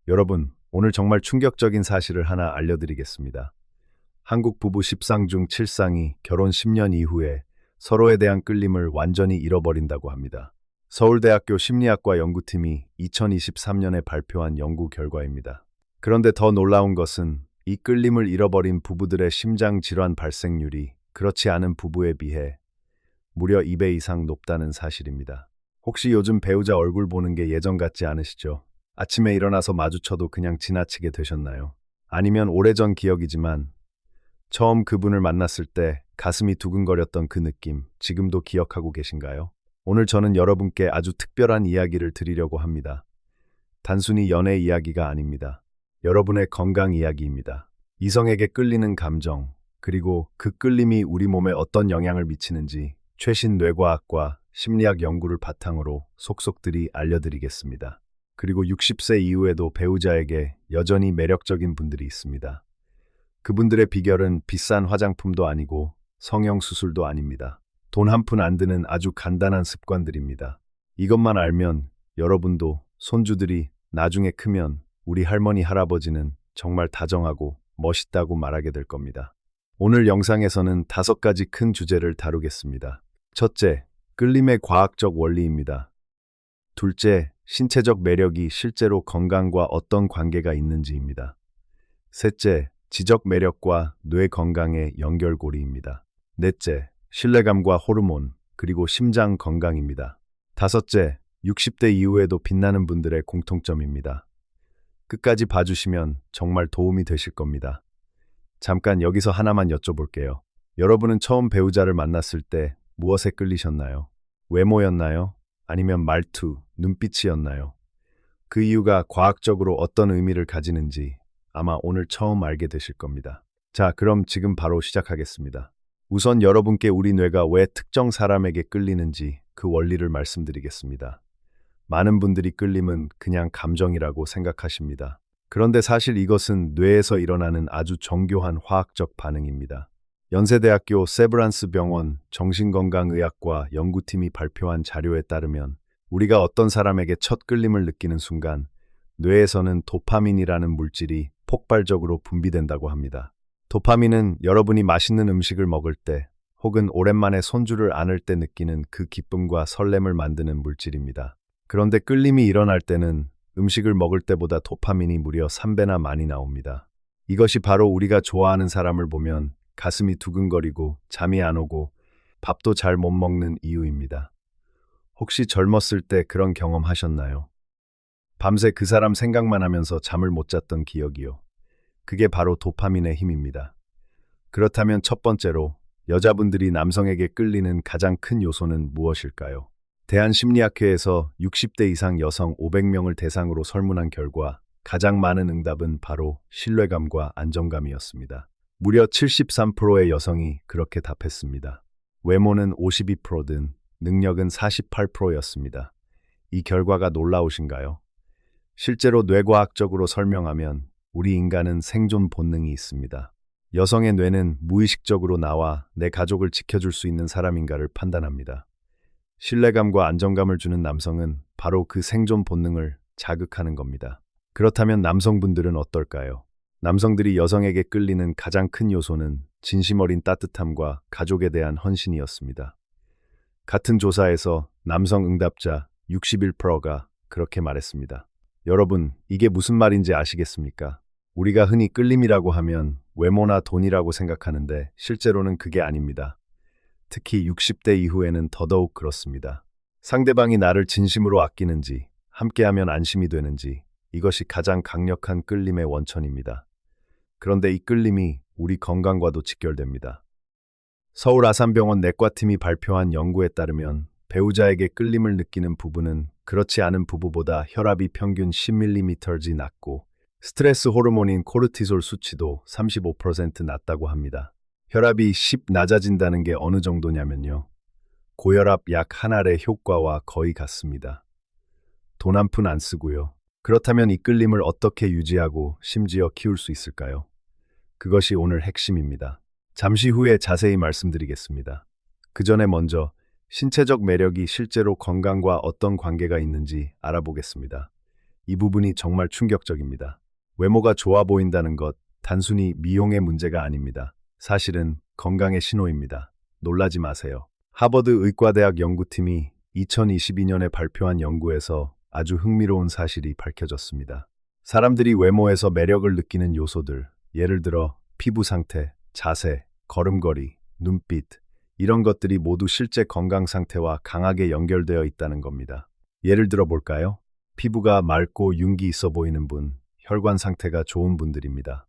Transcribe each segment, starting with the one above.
여러분, 오늘 정말 충격적인 사실을 하나 알려드리겠습니다. 한국 부부 10상 중 7상이 결혼 10년 이후에 서로에 대한 끌림을 완전히 잃어버린다고 합니다. 서울대학교 심리학과 연구팀이 2023년에 발표한 연구 결과입니다. 그런데 더 놀라운 것은 이 끌림을 잃어버린 부부들의 심장 질환 발생률이 그렇지 않은 부부에 비해 무려 2배 이상 높다는 사실입니다. 혹시 요즘 배우자 얼굴 보는 게 예전 같지 않으시죠? 아침에 일어나서 마주쳐도 그냥 지나치게 되셨나요? 아니면 오래전 기억이지만 처음 그분을 만났을 때 가슴이 두근거렸던 그 느낌, 지금도 기억하고 계신가요? 오늘 저는 여러분께 아주 특별한 이야기를 드리려고 합니다. 단순히 연애 이야기가 아닙니다. 여러분의 건강 이야기입니다. 이성에게 끌리는 감정, 그리고 그 끌림이 우리 몸에 어떤 영향을 미치는지 최신 뇌과학과 심리학 연구를 바탕으로 속속들이 알려드리겠습니다. 그리고 60세 이후에도 배우자에게 여전히 매력적인 분들이 있습니다. 그분들의 비결은 비싼 화장품도 아니고 성형수술도 아닙니다. 돈 한 푼 안 드는 아주 간단한 습관들입니다. 이것만 알면 여러분도 손주들이 나중에 크면 우리 할머니 할아버지는 정말 다정하고 멋있다고 말하게 될 겁니다. 오늘 영상에서는 5가지 큰 주제를 다루겠습니다. 첫째, 끌림의 과학적 원리입니다. 둘째, 신체적 매력이 실제로 건강과 어떤 관계가 있는지입니다. 셋째, 지적 매력과 뇌 건강의 연결고리입니다. 넷째, 신뢰감과 호르몬, 그리고 심장 건강입니다. 다섯째, 60대 이후에도 빛나는 분들의 공통점입니다. 끝까지 봐주시면 정말 도움이 되실 겁니다. 잠깐 여기서 하나만 여쭤볼게요. 여러분은 처음 배우자를 만났을 때 무엇에 끌리셨나요? 외모였나요? 아니면 말투, 눈빛이었나요? 그 이유가 과학적으로 어떤 의미를 가지는지 아마 오늘 처음 알게 되실 겁니다. 자, 그럼 지금 바로 시작하겠습니다. 우선 여러분께 우리 뇌가 왜 특정 사람에게 끌리는지 그 원리를 말씀드리겠습니다. 많은 분들이 끌림은 그냥 감정이라고 생각하십니다. 그런데 사실 이것은 뇌에서 일어나는 아주 정교한 화학적 반응입니다. 연세대학교 세브란스 병원 정신건강의학과 연구팀이 발표한 자료에 따르면 우리가 어떤 사람에게 첫 끌림을 느끼는 순간 뇌에서는 도파민이라는 물질이 폭발적으로 분비된다고 합니다. 도파민은 여러분이 맛있는 음식을 먹을 때 혹은 오랜만에 손주를 안을 때 느끼는 그 기쁨과 설렘을 만드는 물질입니다. 그런데 끌림이 일어날 때는 음식을 먹을 때보다 도파민이 무려 3배나 많이 나옵니다. 이것이 바로 우리가 좋아하는 사람을 보면 가슴이 두근거리고 잠이 안 오고 밥도 잘 못 먹는 이유입니다. 혹시 젊었을 때 그런 경험 하셨나요? 밤새 그 사람 생각만 하면서 잠을 못 잤던 기억이요. 그게 바로 도파민의 힘입니다. 그렇다면 첫 번째로 여자분들이 남성에게 끌리는 가장 큰 요소는 무엇일까요? 대한심리학회에서 60대 이상 여성 500명을 대상으로 설문한 결과 가장 많은 응답은 바로 신뢰감과 안정감이었습니다. 무려 73%의 여성이 그렇게 답했습니다. 외모는 52%든 능력은 48%였습니다. 이 결과가 놀라우신가요? 실제로 뇌과학적으로 설명하면 우리 인간은 생존 본능이 있습니다. 여성의 뇌는 무의식적으로 나와 내 가족을 지켜줄 수 있는 사람인가를 판단합니다. 신뢰감과 안정감을 주는 남성은 바로 그 생존 본능을 자극하는 겁니다. 그렇다면 남성분들은 어떨까요? 남성들이 여성에게 끌리는 가장 큰 요소는 진심 어린 따뜻함과 가족에 대한 헌신이었습니다. 같은 조사에서 남성 응답자 61%가 그렇게 말했습니다. 여러분, 이게 무슨 말인지 아시겠습니까? 우리가 흔히 끌림이라고 하면 외모나 돈이라고 생각하는데 실제로는 그게 아닙니다. 특히 60대 이후에는 더더욱 그렇습니다. 상대방이 나를 진심으로 아끼는지, 함께하면 안심이 되는지, 이것이 가장 강력한 끌림의 원천입니다. 그런데 이 끌림이 우리 건강과도 직결됩니다. 서울 아산병원 내과팀이 발표한 연구에 따르면 배우자에게 끌림을 느끼는 부부는 그렇지 않은 부부보다 혈압이 평균 10mmg 낮고 스트레스 호르몬인 코르티솔 수치도 35% 낮다고 합니다. 혈압이 10 낮아진다는 게 어느 정도냐면요. 고혈압 약 한 알의 효과와 거의 같습니다. 돈 한 푼 안 쓰고요. 그렇다면 이 끌림을 어떻게 유지하고 심지어 키울 수 있을까요? 그것이 오늘 핵심입니다. 잠시 후에 자세히 말씀드리겠습니다. 그 전에 먼저 신체적 매력이 실제로 건강과 어떤 관계가 있는지 알아보겠습니다. 이 부분이 정말 충격적입니다. 외모가 좋아 보인다는 것, 단순히 미용의 문제가 아닙니다. 사실은 건강의 신호입니다. 놀라지 마세요. 하버드 의과대학 연구팀이 2022년에 발표한 연구에서 아주 흥미로운 사실이 밝혀졌습니다. 사람들이 외모에서 매력을 느끼는 요소들, 예를 들어 피부 상태, 자세, 걸음걸이, 눈빛, 이런 것들이 모두 실제 건강 상태와 강하게 연결되어 있다는 겁니다. 예를 들어 볼까요? 피부가 맑고 윤기 있어 보이는 분, 혈관 상태가 좋은 분들입니다.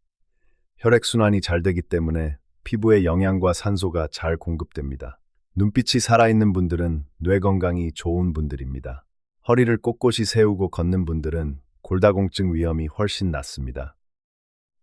혈액순환이 잘 되기 때문에 피부에 영양과 산소가 잘 공급됩니다. 눈빛이 살아있는 분들은 뇌 건강이 좋은 분들입니다. 허리를 꼿꼿이 세우고 걷는 분들은 골다공증 위험이 훨씬 낮습니다.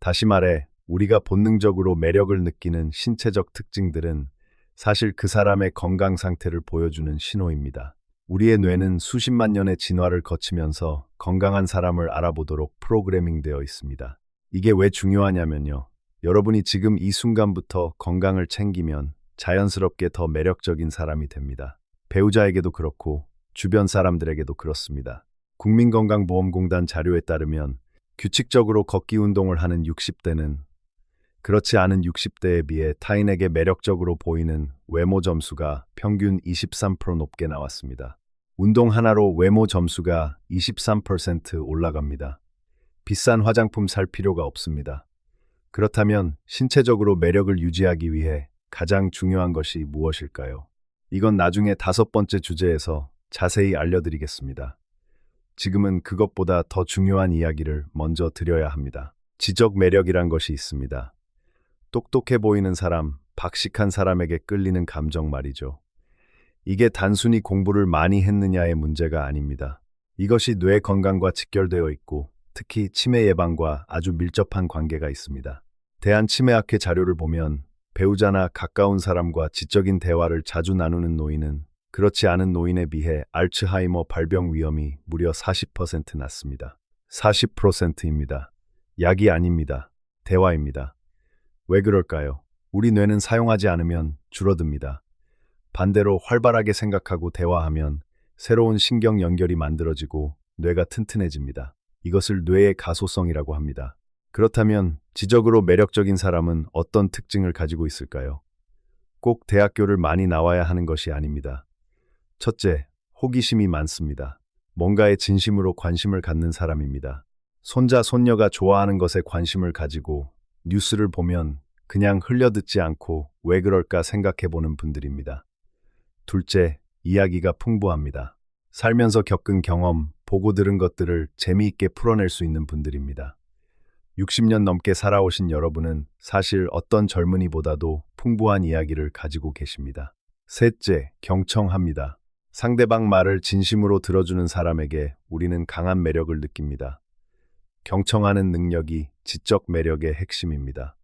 다시 말해, 우리가 본능적으로 매력을 느끼는 신체적 특징들은 사실 그 사람의 건강 상태를 보여주는 신호입니다. 우리의 뇌는 수십만 년의 진화를 거치면서 건강한 사람을 알아보도록 프로그래밍되어 있습니다. 이게 왜 중요하냐면요. 여러분이 지금 이 순간부터 건강을 챙기면 자연스럽게 더 매력적인 사람이 됩니다. 배우자에게도 그렇고 주변 사람들에게도 그렇습니다. 국민건강보험공단 자료에 따르면 규칙적으로 걷기 운동을 하는 60대는 그렇지 않은 60대에 비해 타인에게 매력적으로 보이는 외모 점수가 평균 23% 높게 나왔습니다. 운동 하나로 외모 점수가 23% 올라갑니다. 비싼 화장품 살 필요가 없습니다. 그렇다면 신체적으로 매력을 유지하기 위해 가장 중요한 것이 무엇일까요? 이건 나중에 5번째 주제에서 자세히 알려드리겠습니다. 지금은 그것보다 더 중요한 이야기를 먼저 드려야 합니다. 지적 매력이란 것이 있습니다. 똑똑해 보이는 사람, 박식한 사람에게 끌리는 감정 말이죠. 이게 단순히 공부를 많이 했느냐의 문제가 아닙니다. 이것이 뇌 건강과 직결되어 있고 특히 치매 예방과 아주 밀접한 관계가 있습니다. 대한치매학회 자료를 보면 배우자나 가까운 사람과 지적인 대화를 자주 나누는 노인은 그렇지 않은 노인에 비해 알츠하이머 발병 위험이 무려 40% 낮습니다. 40%입니다. 약이 아닙니다. 대화입니다. 왜 그럴까요? 우리 뇌는 사용하지 않으면 줄어듭니다. 반대로 활발하게 생각하고 대화하면 새로운 신경 연결이 만들어지고 뇌가 튼튼해집니다. 이것을 뇌의 가소성이라고 합니다. 그렇다면 지적으로 매력적인 사람은 어떤 특징을 가지고 있을까요? 꼭 대학교를 많이 나와야 하는 것이 아닙니다. 첫째, 호기심이 많습니다. 뭔가에 진심으로 관심을 갖는 사람입니다. 손자, 손녀가 좋아하는 것에 관심을 가지고 뉴스를 보면 그냥 흘려듣지 않고 왜 그럴까 생각해보는 분들입니다. 둘째, 이야기가 풍부합니다. 살면서 겪은 경험, 보고 들은 것들을 재미있게 풀어낼 수 있는 분들입니다. 60년 넘게 살아오신 여러분은 사실 어떤 젊은이보다도 풍부한 이야기를 가지고 계십니다. 셋째, 경청합니다. 상대방 말을 진심으로 들어주는 사람에게 우리는 강한 매력을 느낍니다. 경청하는 능력이 지적 매력의 핵심입니다.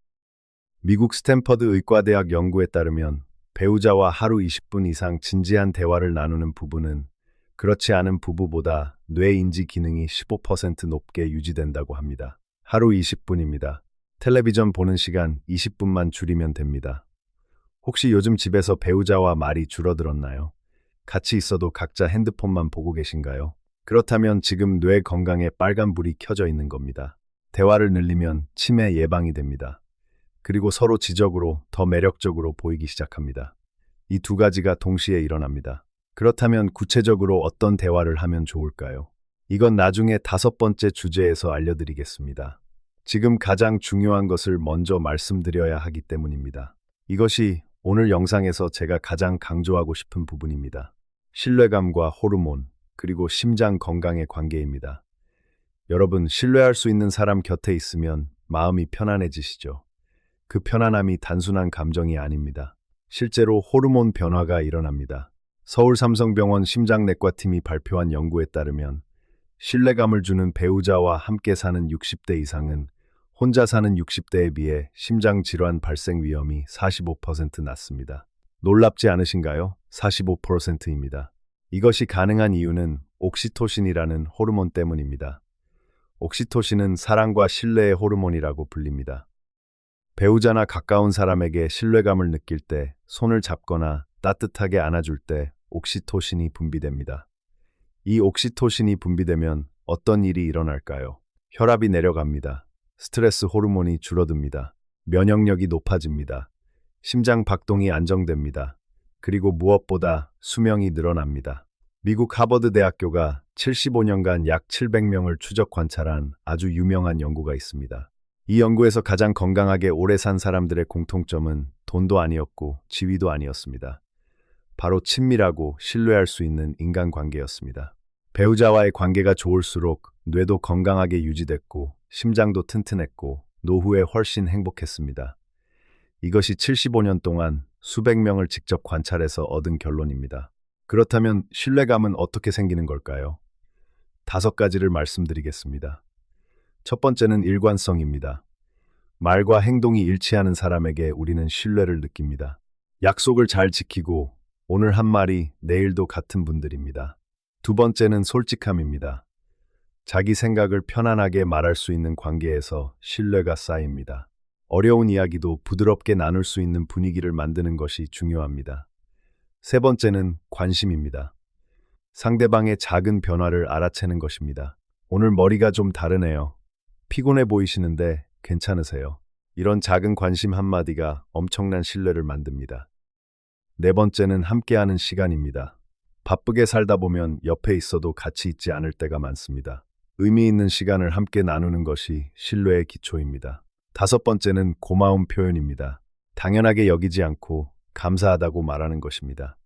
미국 스탠퍼드 의과대학 연구에 따르면 배우자와 하루 20분 이상 진지한 대화를 나누는 부부는 그렇지 않은 부부보다 뇌인지 기능이 15% 높게 유지된다고 합니다. 하루 20분입니다. 텔레비전 보는 시간 20분만 줄이면 됩니다. 혹시 요즘 집에서 배우자와 말이 줄어들었나요? 같이 있어도 각자 핸드폰만 보고 계신가요? 그렇다면 지금 뇌 건강에 빨간불이 켜져 있는 겁니다. 대화를 늘리면 치매 예방이 됩니다. 그리고 서로 지적으로 더 매력적으로 보이기 시작합니다. 이 두 가지가 동시에 일어납니다. 그렇다면 구체적으로 어떤 대화를 하면 좋을까요? 이건 나중에 5번째 주제에서 알려드리겠습니다. 지금 가장 중요한 것을 먼저 말씀드려야 하기 때문입니다. 이것이 오늘 영상에서 제가 가장 강조하고 싶은 부분입니다. 신뢰감과 호르몬, 그리고 심장 건강의 관계입니다. 여러분, 신뢰할 수 있는 사람 곁에 있으면 마음이 편안해지시죠? 그 편안함이 단순한 감정이 아닙니다. 실제로 호르몬 변화가 일어납니다. 서울삼성병원 심장내과팀이 발표한 연구에 따르면 신뢰감을 주는 배우자와 함께 사는 60대 이상은 혼자 사는 60대에 비해 심장질환 발생 위험이 45% 낮습니다. 놀랍지 않으신가요? 45%입니다. 이것이 가능한 이유는 옥시토신이라는 호르몬 때문입니다. 옥시토신은 사랑과 신뢰의 호르몬이라고 불립니다. 배우자나 가까운 사람에게 신뢰감을 느낄 때, 손을 잡거나 따뜻하게 안아줄 때 옥시토신이 분비됩니다. 이 옥시토신이 분비되면 어떤 일이 일어날까요? 혈압이 내려갑니다. 스트레스 호르몬이 줄어듭니다. 면역력이 높아집니다. 심장 박동이 안정됩니다. 그리고 무엇보다 수명이 늘어납니다. 미국 하버드 대학교가 75년간 약 700명을 추적 관찰한 아주 유명한 연구가 있습니다. 이 연구에서 가장 건강하게 오래 산 사람들의 공통점은 돈도 아니었고 지위도 아니었습니다. 바로 친밀하고 신뢰할 수 있는 인간관계였습니다. 배우자와의 관계가 좋을수록 뇌도 건강하게 유지됐고 심장도 튼튼했고 노후에 훨씬 행복했습니다. 이것이 75년 동안 수백 명을 직접 관찰해서 얻은 결론입니다. 그렇다면 신뢰감은 어떻게 생기는 걸까요? 5가지를 말씀드리겠습니다. 첫 번째는 일관성입니다. 말과 행동이 일치하는 사람에게 우리는 신뢰를 느낍니다. 약속을 잘 지키고 오늘 한 말이 내일도 같은 분들입니다. 두 번째는 솔직함입니다. 자기 생각을 편안하게 말할 수 있는 관계에서 신뢰가 쌓입니다. 어려운 이야기도 부드럽게 나눌 수 있는 분위기를 만드는 것이 중요합니다. 세 번째는 관심입니다. 상대방의 작은 변화를 알아채는 것입니다. 오늘 머리가 좀 다르네요. 피곤해 보이시는데 괜찮으세요? 이런 작은 관심 한마디가 엄청난 신뢰를 만듭니다. 네 번째는 함께하는 시간입니다. 바쁘게 살다 보면 옆에 있어도 같이 있지 않을 때가 많습니다. 의미 있는 시간을 함께 나누는 것이 신뢰의 기초입니다. 다섯 번째는 고마움 표현입니다. 당연하게 여기지 않고 감사하다고 말하는 것입니다.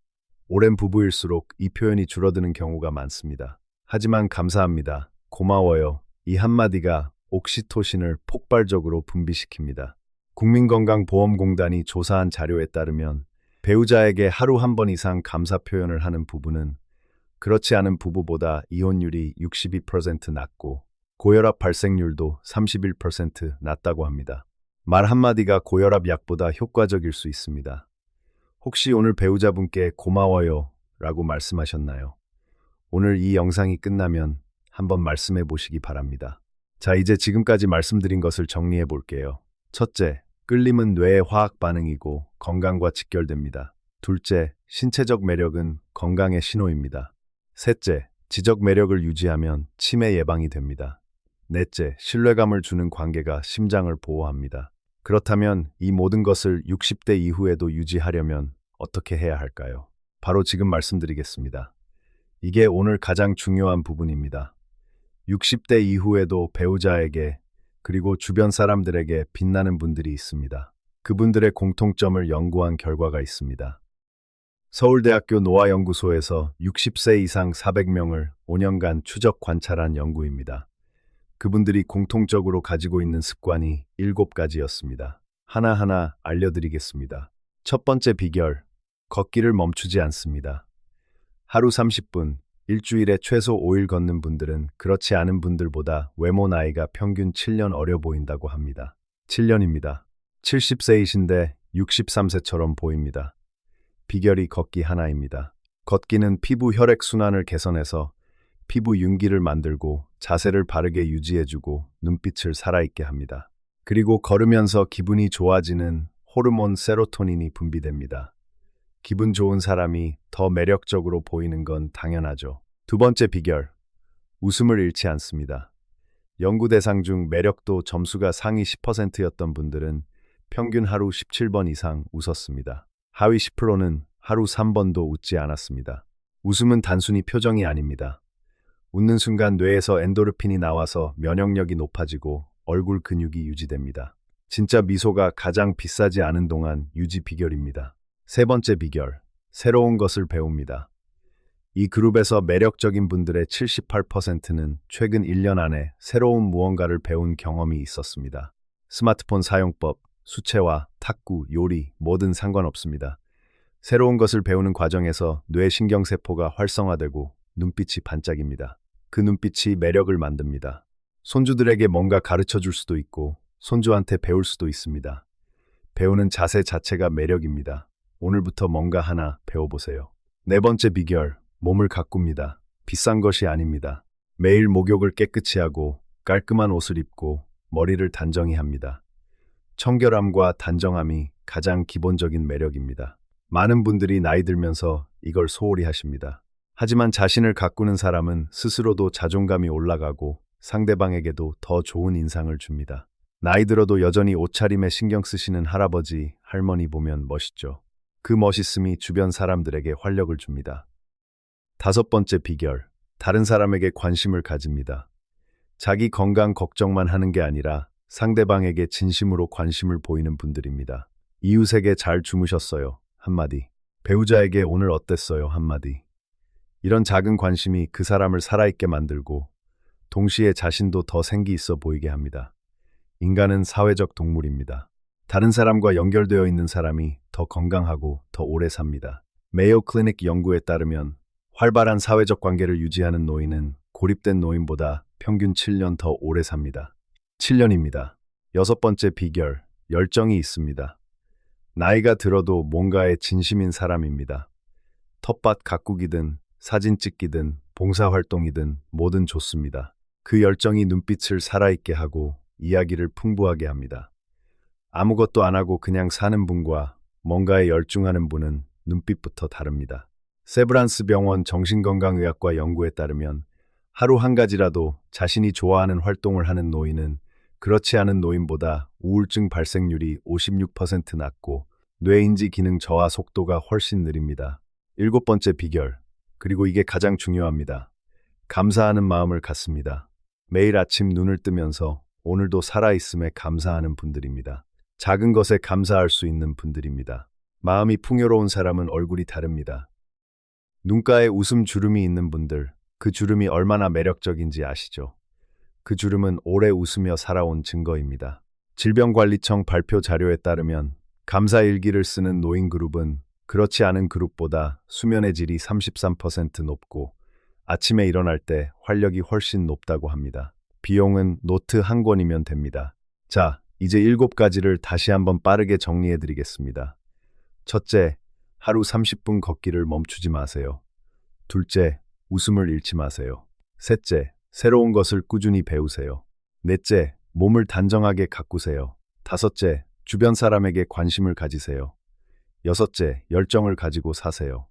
오랜 부부일수록 이 표현이 줄어드는 경우가 많습니다. 하지만 감사합니다, 고마워요, 이 한마디가 옥시토신을 폭발적으로 분비시킵니다. 국민건강보험공단이 조사한 자료에 따르면 배우자에게 하루 한 번 이상 감사 표현을 하는 부부는 그렇지 않은 부부보다 이혼율이 62% 낮고 고혈압 발생률도 31% 낮다고 합니다. 말 한마디가 고혈압 약보다 효과적일 수 있습니다. 혹시 오늘 배우자분께 고마워요 라고 말씀하셨나요? 오늘 이 영상이 끝나면 한번 말씀해 보시기 바랍니다. 자, 이제 지금까지 말씀드린 것을 정리해 볼게요. 첫째, 끌림은 뇌의 화학 반응이고 건강과 직결됩니다. 둘째, 신체적 매력은 건강의 신호입니다. 셋째, 지적 매력을 유지하면 치매 예방이 됩니다. 넷째, 신뢰감을 주는 관계가 심장을 보호합니다. 그렇다면 이 모든 것을 60대 이후에도 유지하려면 어떻게 해야 할까요? 바로 지금 말씀드리겠습니다. 이게 오늘 가장 중요한 부분입니다. 60대 이후에도 배우자에게 그리고 주변 사람들에게 빛나는 분들이 있습니다. 그분들의 공통점을 연구한 결과가 있습니다. 서울대학교 노화연구소에서 60세 이상 400명을 5년간 추적 관찰한 연구입니다. 그분들이 공통적으로 가지고 있는 습관이 7가지였습니다. 하나하나 알려드리겠습니다. 첫 번째 비결, 걷기를 멈추지 않습니다. 하루 30분, 일주일에 최소 5일 걷는 분들은 그렇지 않은 분들보다 외모 나이가 평균 7년 어려 보인다고 합니다. 7년입니다. 70세이신데 63세처럼 보입니다. 비결이 걷기 하나입니다. 걷기는 피부 혈액순환을 개선해서 피부 윤기를 만들고 자세를 바르게 유지해주고 눈빛을 살아있게 합니다. 그리고 걸으면서 기분이 좋아지는 호르몬 세로토닌이 분비됩니다. 기분 좋은 사람이 더 매력적으로 보이는 건 당연하죠. 두 번째 비결, 웃음을 잃지 않습니다. 연구 대상 중 매력도 점수가 상위 10%였던 분들은 평균 하루 17번 이상 웃었습니다. 하위 10%는 하루 3번도 웃지 않았습니다. 웃음은 단순히 표정이 아닙니다. 웃는 순간 뇌에서 엔도르핀이 나와서 면역력이 높아지고 얼굴 근육이 유지됩니다. 진짜 미소가 가장 비싸지 않은 동안 유지 비결입니다. 세 번째 비결, 새로운 것을 배웁니다. 이 그룹에서 매력적인 분들의 78%는 최근 1년 안에 새로운 무언가를 배운 경험이 있었습니다. 스마트폰 사용법, 수채화, 탁구, 요리, 뭐든 상관없습니다. 새로운 것을 배우는 과정에서 뇌 신경세포가 활성화되고 눈빛이 반짝입니다. 그 눈빛이 매력을 만듭니다. 손주들에게 뭔가 가르쳐 줄 수도 있고 손주한테 배울 수도 있습니다. 배우는 자세 자체가 매력입니다. 오늘부터 뭔가 하나 배워보세요. 네 번째 비결, 몸을 가꿉니다. 비싼 것이 아닙니다. 매일 목욕을 깨끗이 하고 깔끔한 옷을 입고 머리를 단정히 합니다. 청결함과 단정함이 가장 기본적인 매력입니다. 많은 분들이 나이 들면서 이걸 소홀히 하십니다. 하지만 자신을 가꾸는 사람은 스스로도 자존감이 올라가고 상대방에게도 더 좋은 인상을 줍니다. 나이 들어도 여전히 옷차림에 신경 쓰시는 할아버지, 할머니 보면 멋있죠. 그 멋있음이 주변 사람들에게 활력을 줍니다. 다섯 번째 비결, 다른 사람에게 관심을 가집니다. 자기 건강 걱정만 하는 게 아니라 상대방에게 진심으로 관심을 보이는 분들입니다. 이웃에게 잘 주무셨어요. 한마디. 배우자에게 오늘 어땠어요? 한마디. 이런 작은 관심이 그 사람을 살아있게 만들고 동시에 자신도 더 생기 있어 보이게 합니다. 인간은 사회적 동물입니다. 다른 사람과 연결되어 있는 사람이 더 건강하고 더 오래 삽니다. 메이오 클리닉 연구에 따르면 활발한 사회적 관계를 유지하는 노인은 고립된 노인보다 평균 7년 더 오래 삽니다. 7년입니다. 여섯 번째 비결, 열정이 있습니다. 나이가 들어도 뭔가에 진심인 사람입니다. 텃밭 가꾸기든 사진 찍기든 봉사활동이든 뭐든 좋습니다. 그 열정이 눈빛을 살아있게 하고 이야기를 풍부하게 합니다. 아무것도 안 하고 그냥 사는 분과 뭔가에 열중하는 분은 눈빛부터 다릅니다. 세브란스 병원 정신건강의학과 연구에 따르면 하루 한 가지라도 자신이 좋아하는 활동을 하는 노인은 그렇지 않은 노인보다 우울증 발생률이 56% 낮고 뇌인지 기능 저하 속도가 훨씬 느립니다. 일곱 번째 비결, 그리고 이게 가장 중요합니다. 감사하는 마음을 갖습니다. 매일 아침 눈을 뜨면서 오늘도 살아있음에 감사하는 분들입니다. 작은 것에 감사할 수 있는 분들입니다. 마음이 풍요로운 사람은 얼굴이 다릅니다. 눈가에 웃음 주름이 있는 분들, 그 주름이 얼마나 매력적인지 아시죠? 그 주름은 오래 웃으며 살아온 증거입니다. 질병관리청 발표 자료에 따르면 감사일기를 쓰는 노인 그룹은 그렇지 않은 그룹보다 수면의 질이 33% 높고 아침에 일어날 때 활력이 훨씬 높다고 합니다. 비용은 노트 한 권이면 됩니다. 자, 이제 7가지를 다시 한번 빠르게 정리해 드리겠습니다. 첫째, 하루 30분 걷기를 멈추지 마세요. 둘째, 웃음을 잃지 마세요. 셋째, 새로운 것을 꾸준히 배우세요. 넷째, 몸을 단정하게 가꾸세요. 다섯째, 주변 사람에게 관심을 가지세요. 여섯째, 열정을 가지고 사세요.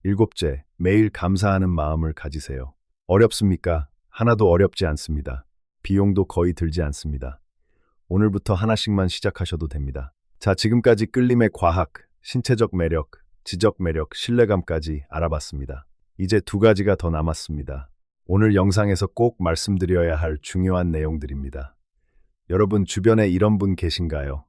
일곱째, 매일 감사하는 마음을 가지세요. 어렵습니까? 하나도 어렵지 않습니다. 비용도 거의 들지 않습니다. 오늘부터 하나씩만 시작하셔도 됩니다. 자, 지금까지 끌림의 과학, 신체적 매력, 지적 매력, 신뢰감까지 알아봤습니다. 이제 2가지가 더 남았습니다. 오늘 영상에서 꼭 말씀드려야 할 중요한 내용들입니다. 여러분 주변에 이런 분 계신가요?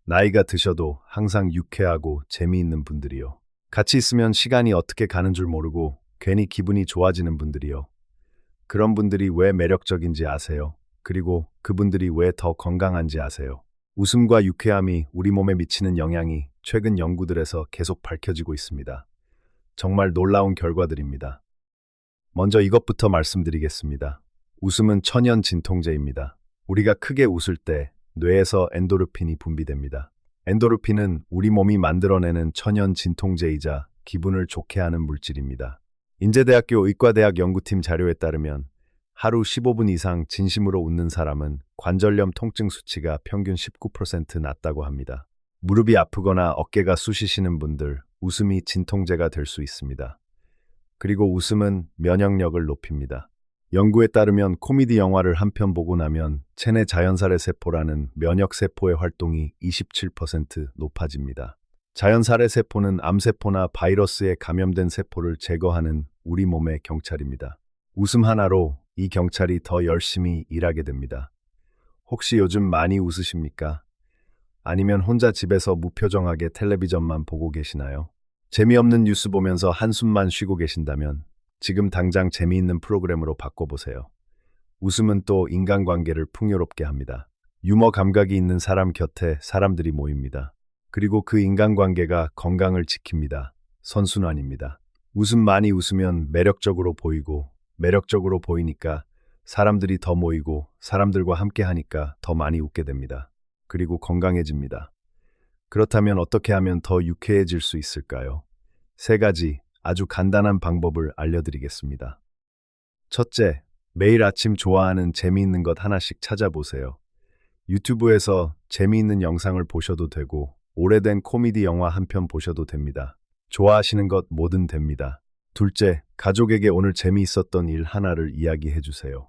나이가 드셔도 항상 유쾌하고 재미있는 분들이요. 같이 있으면 시간이 어떻게 가는 줄 모르고 괜히 기분이 좋아지는 분들이요. 그런 분들이 왜 매력적인지 아세요? 그리고 그분들이 왜 더 건강한지 아세요? 웃음과 유쾌함이 우리 몸에 미치는 영향이 최근 연구들에서 계속 밝혀지고 있습니다. 정말 놀라운 결과들입니다. 먼저 이것부터 말씀드리겠습니다. 웃음은 천연 진통제입니다. 우리가 크게 웃을 때 뇌에서 엔도르핀이 분비됩니다. 엔도르핀은 우리 몸이 만들어내는 천연 진통제이자 기분을 좋게 하는 물질입니다. 인제대학교 의과대학 연구팀 자료에 따르면 하루 15분 이상 진심으로 웃는 사람은 관절염 통증 수치가 평균 19% 낮다고 합니다. 무릎이 아프거나 어깨가 쑤시시는 분들, 웃음이 진통제가 될 수 있습니다. 그리고 웃음은 면역력을 높입니다. 연구에 따르면 코미디 영화를 한 편 보고 나면 체내 자연살해 세포라는 면역세포의 활동이 27% 높아집니다. 자연살해 세포는 암세포나 바이러스에 감염된 세포를 제거하는 우리 몸의 경찰입니다. 웃음 하나로 이 경찰이 더 열심히 일하게 됩니다. 혹시 요즘 많이 웃으십니까? 아니면 혼자 집에서 무표정하게 텔레비전만 보고 계시나요? 재미없는 뉴스 보면서 한숨만 쉬고 계신다면 지금 당장 재미있는 프로그램으로 바꿔보세요. 웃음은 또 인간관계를 풍요롭게 합니다. 유머 감각이 있는 사람 곁에 사람들이 모입니다. 그리고 그 인간관계가 건강을 지킵니다. 선순환입니다. 웃음 많이 웃으면 매력적으로 보이고 매력적으로 보이니까 사람들이 더 모이고 사람들과 함께 하니까 더 많이 웃게 됩니다. 그리고 건강해집니다. 그렇다면 어떻게 하면 더 유쾌해질 수 있을까요? 3가지 아주 간단한 방법을 알려드리겠습니다. 첫째, 매일 아침 좋아하는 재미있는 것 하나씩 찾아보세요. 유튜브에서 재미있는 영상을 보셔도 되고 오래된 코미디 영화 한 편 보셔도 됩니다. 좋아하시는 것 뭐든 됩니다. 둘째, 가족에게 오늘 재미있었던 일 하나를 이야기해 주세요.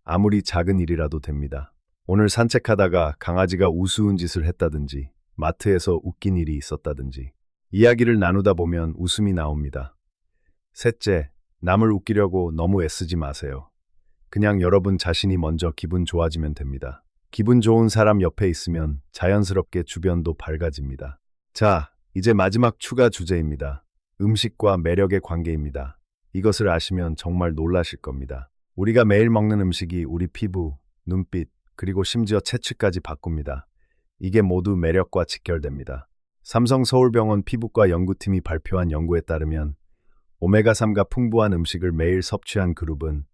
아무리 작은 일이라도 됩니다. 오늘 산책하다가 강아지가 우스운 짓을 했다든지, 마트에서 웃긴 일이 있었다든지, 이야기를 나누다 보면 웃음이 나옵니다. 셋째, 남을 웃기려고 너무 애쓰지 마세요. 그냥 여러분 자신이 먼저 기분 좋아지면 됩니다. 기분 좋은 사람 옆에 있으면 자연스럽게 주변도 밝아집니다. 자, 이제 마지막 추가 주제입니다. 음식과 매력의 관계입니다. 이것을 아시면 정말 놀라실 겁니다. 우리가 매일 먹는 음식이 우리 피부, 눈빛, 그리고 심지어 체취까지 바꿉니다. 이게 모두 매력과 직결됩니다. 삼성서울병원 피부과 연구팀이 발표한 연구에 따르면 오메가3가 풍부한 음식을 매일 섭취한 그룹은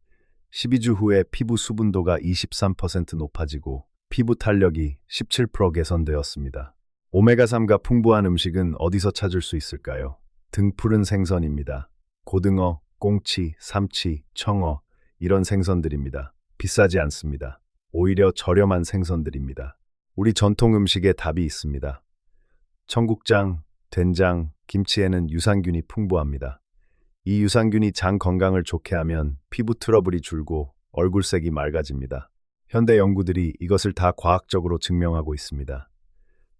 12주 후에 피부 수분도가 23% 높아지고 피부 탄력이 17% 개선되었습니다. 오메가3가 풍부한 음식은 어디서 찾을 수 있을까요? 등푸른 생선입니다. 고등어, 꽁치, 삼치, 청어 이런 생선들입니다. 비싸지 않습니다. 오히려 저렴한 생선들입니다. 우리 전통 음식에 답이 있습니다. 청국장, 된장, 김치에는 유산균이 풍부합니다. 이 유산균이 장 건강을 좋게 하면 피부 트러블이 줄고 얼굴색이 맑아집니다. 현대 연구들이 이것을 다 과학적으로 증명하고 있습니다.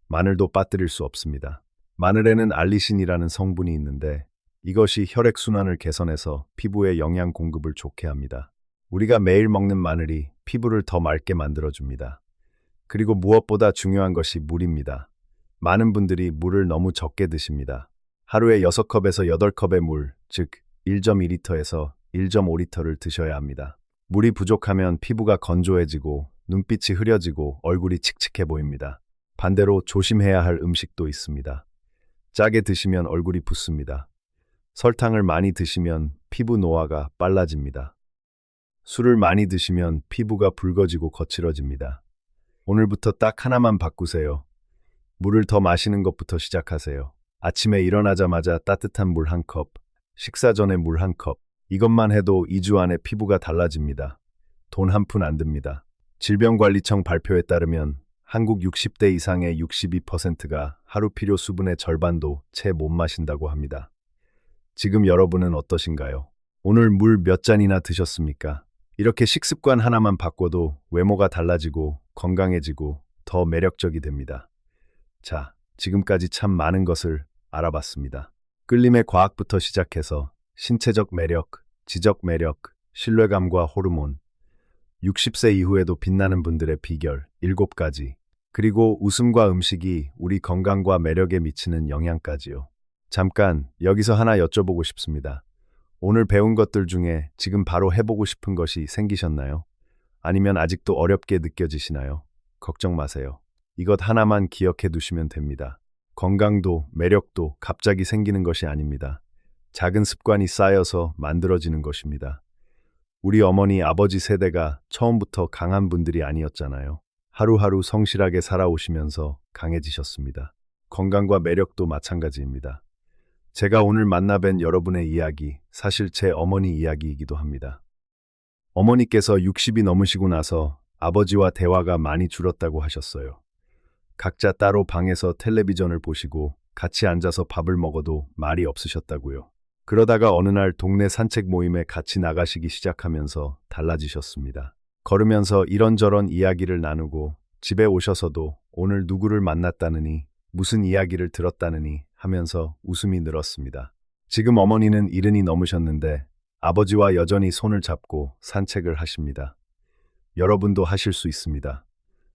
마늘도 빠뜨릴 수 없습니다. 마늘에는 알리신이라는 성분이 있는데 이것이 혈액순환을 개선해서 피부의 영양 공급을 좋게 합니다. 우리가 매일 먹는 마늘이 피부를 더 맑게 만들어줍니다. 그리고 무엇보다 중요한 것이 물입니다. 많은 분들이 물을 너무 적게 드십니다. 하루에 6컵에서 8컵의 물, 즉 1.2리터에서 1.5리터를 드셔야 합니다. 물이 부족하면 피부가 건조해지고 눈빛이 흐려지고 얼굴이 칙칙해 보입니다. 반대로 조심해야 할 음식도 있습니다. 짜게 드시면 얼굴이 붓습니다. 설탕을 많이 드시면 피부 노화가 빨라집니다. 술을 많이 드시면 피부가 붉어지고 거칠어집니다. 오늘부터 딱 하나만 바꾸세요. 물을 더 마시는 것부터 시작하세요. 아침에 일어나자마자 따뜻한 물 1컵, 식사 전에 물 1컵, 이것만 해도 2주 안에 피부가 달라집니다. 돈 한 푼 안 듭니다. 질병관리청 발표에 따르면 한국 60대 이상의 62%가 하루 필요 수분의 절반도 채 못 마신다고 합니다. 지금 여러분은 어떠신가요? 오늘 물 몇 잔이나 드셨습니까? 이렇게 식습관 하나만 바꿔도 외모가 달라지고 건강해지고 더 매력적이 됩니다. 자, 지금까지 참 많은 것을 알아봤습니다. 끌림의 과학부터 시작해서 신체적 매력, 지적 매력, 신뢰감과 호르몬, 60세 이후에도 빛나는 분들의 비결 7가지, 그리고 웃음과 음식이 우리 건강과 매력에 미치는 영향까지요. 잠깐 여기서 하나 여쭤보고 싶습니다. 오늘 배운 것들 중에 지금 바로 해보고 싶은 것이 생기셨나요? 아니면 아직도 어렵게 느껴지시나요? 걱정 마세요. 이것 하나만 기억해 두시면 됩니다. 건강도 매력도 갑자기 생기는 것이 아닙니다. 작은 습관이 쌓여서 만들어지는 것입니다. 우리 어머니, 아버지 세대가 처음부터 강한 분들이 아니었잖아요. 하루하루 성실하게 살아오시면서 강해지셨습니다. 건강과 매력도 마찬가지입니다. 제가 오늘 만나뵌 여러분의 이야기, 사실 제 어머니 이야기이기도 합니다. 어머니께서 60이 넘으시고 나서 아버지와 대화가 많이 줄었다고 하셨어요. 각자 따로 방에서 텔레비전을 보시고 같이 앉아서 밥을 먹어도 말이 없으셨다고요. 그러다가 어느 날 동네 산책 모임에 같이 나가시기 시작하면서 달라지셨습니다. 걸으면서 이런저런 이야기를 나누고 집에 오셔서도 오늘 누구를 만났다느니 무슨 이야기를 들었다느니 하면서 웃음이 늘었습니다. 지금 어머니는 70이 넘으셨는데 아버지와 여전히 손을 잡고 산책을 하십니다. 여러분도 하실 수 있습니다.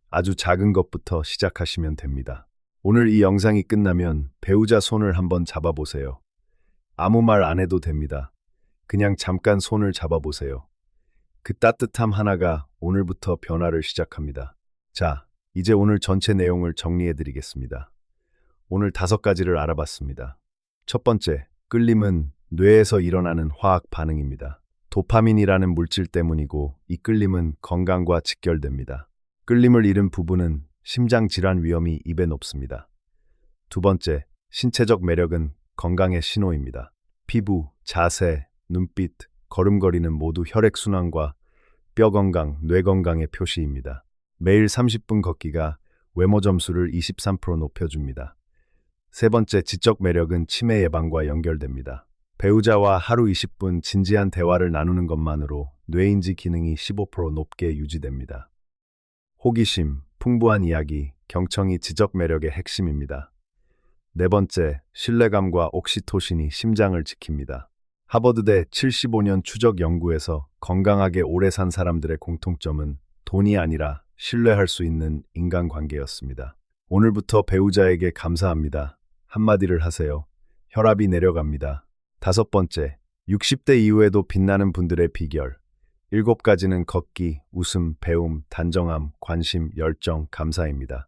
아주 작은 것부터 시작하시면 됩니다. 오늘 이 영상이 끝나면 배우자 손을 한번 잡아보세요. 아무 말 안 해도 됩니다. 그냥 잠깐 손을 잡아보세요. 그 따뜻함 하나가 오늘부터 변화를 시작합니다. 자, 이제 오늘 전체 내용을 정리해드리겠습니다. 오늘 5가지를 알아봤습니다. 첫 번째, 끌림은 뇌에서 일어나는 화학 반응입니다. 도파민이라는 물질 때문이고 이 끌림은 건강과 직결됩니다. 끌림을 잃은 부부는 심장 질환 위험이 2배 높습니다. 두 번째, 신체적 매력은 건강의 신호입니다. 피부, 자세, 눈빛, 걸음걸이는 모두 혈액순환과 뼈 건강, 뇌 건강의 표시입니다. 매일 30분 걷기가 외모 점수를 23% 높여줍니다. 세 번째, 지적 매력은 치매 예방과 연결됩니다. 배우자와 하루 20분 진지한 대화를 나누는 것만으로 뇌인지 기능이 15% 높게 유지됩니다. 호기심, 풍부한 이야기, 경청이 지적 매력의 핵심입니다. 네 번째, 신뢰감과 옥시토신이 심장을 지킵니다. 하버드대 75년 추적 연구에서 건강하게 오래 산 사람들의 공통점은 돈이 아니라 신뢰할 수 있는 인간관계였습니다. 오늘부터 배우자에게 감사합니다. 한마디를 하세요. 혈압이 내려갑니다. 다섯 번째, 60대 이후에도 빛나는 분들의 비결. 7가지는 걷기, 웃음, 배움, 단정함, 관심, 열정, 감사입니다.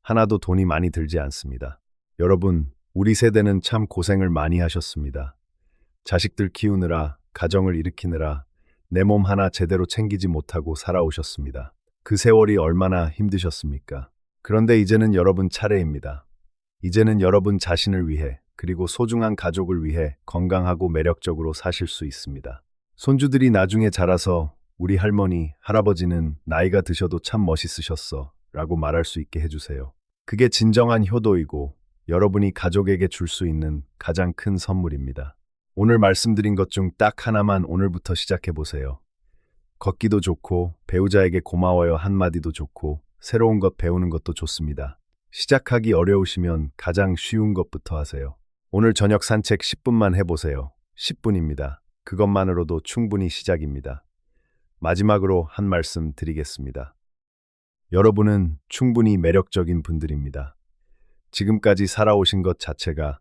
하나도 돈이 많이 들지 않습니다. 여러분, 우리 세대는 참 고생을 많이 하셨습니다. 자식들 키우느라, 가정을 일으키느라 내 몸 하나 제대로 챙기지 못하고 살아오셨습니다. 그 세월이 얼마나 힘드셨습니까? 그런데 이제는 여러분 차례입니다. 이제는 여러분 자신을 위해, 그리고 소중한 가족을 위해 건강하고 매력적으로 사실 수 있습니다. 손주들이 나중에 자라서 우리 할머니, 할아버지는 나이가 드셔도 참 멋있으셨어 라고 말할 수 있게 해주세요. 그게 진정한 효도이고 여러분이 가족에게 줄 수 있는 가장 큰 선물입니다. 오늘 말씀드린 것 중 딱 하나만 오늘부터 시작해 보세요. 걷기도 좋고 배우자에게 고마워요 한마디도 좋고 새로운 것 배우는 것도 좋습니다. 시작하기 어려우시면 가장 쉬운 것부터 하세요. 오늘 저녁 산책 10분만 해보세요. 10분입니다. 그것만으로도 충분히 시작입니다. 마지막으로 한 말씀 드리겠습니다. 여러분은 충분히 매력적인 분들입니다. 지금까지 살아오신 것 자체가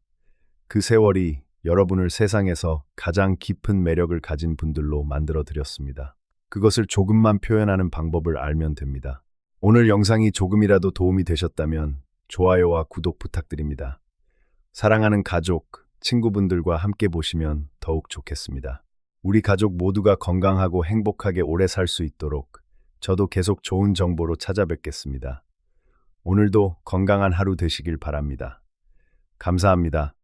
그 세월이 여러분을 세상에서 가장 깊은 매력을 가진 분들로 만들어 드렸습니다. 그것을 조금만 표현하는 방법을 알면 됩니다. 오늘 영상이 조금이라도 도움이 되셨다면 좋아요와 구독 부탁드립니다. 사랑하는 가족, 친구분들과 함께 보시면 더욱 좋겠습니다. 우리 가족 모두가 건강하고 행복하게 오래 살 수 있도록 저도 계속 좋은 정보로 찾아뵙겠습니다. 오늘도 건강한 하루 되시길 바랍니다. 감사합니다.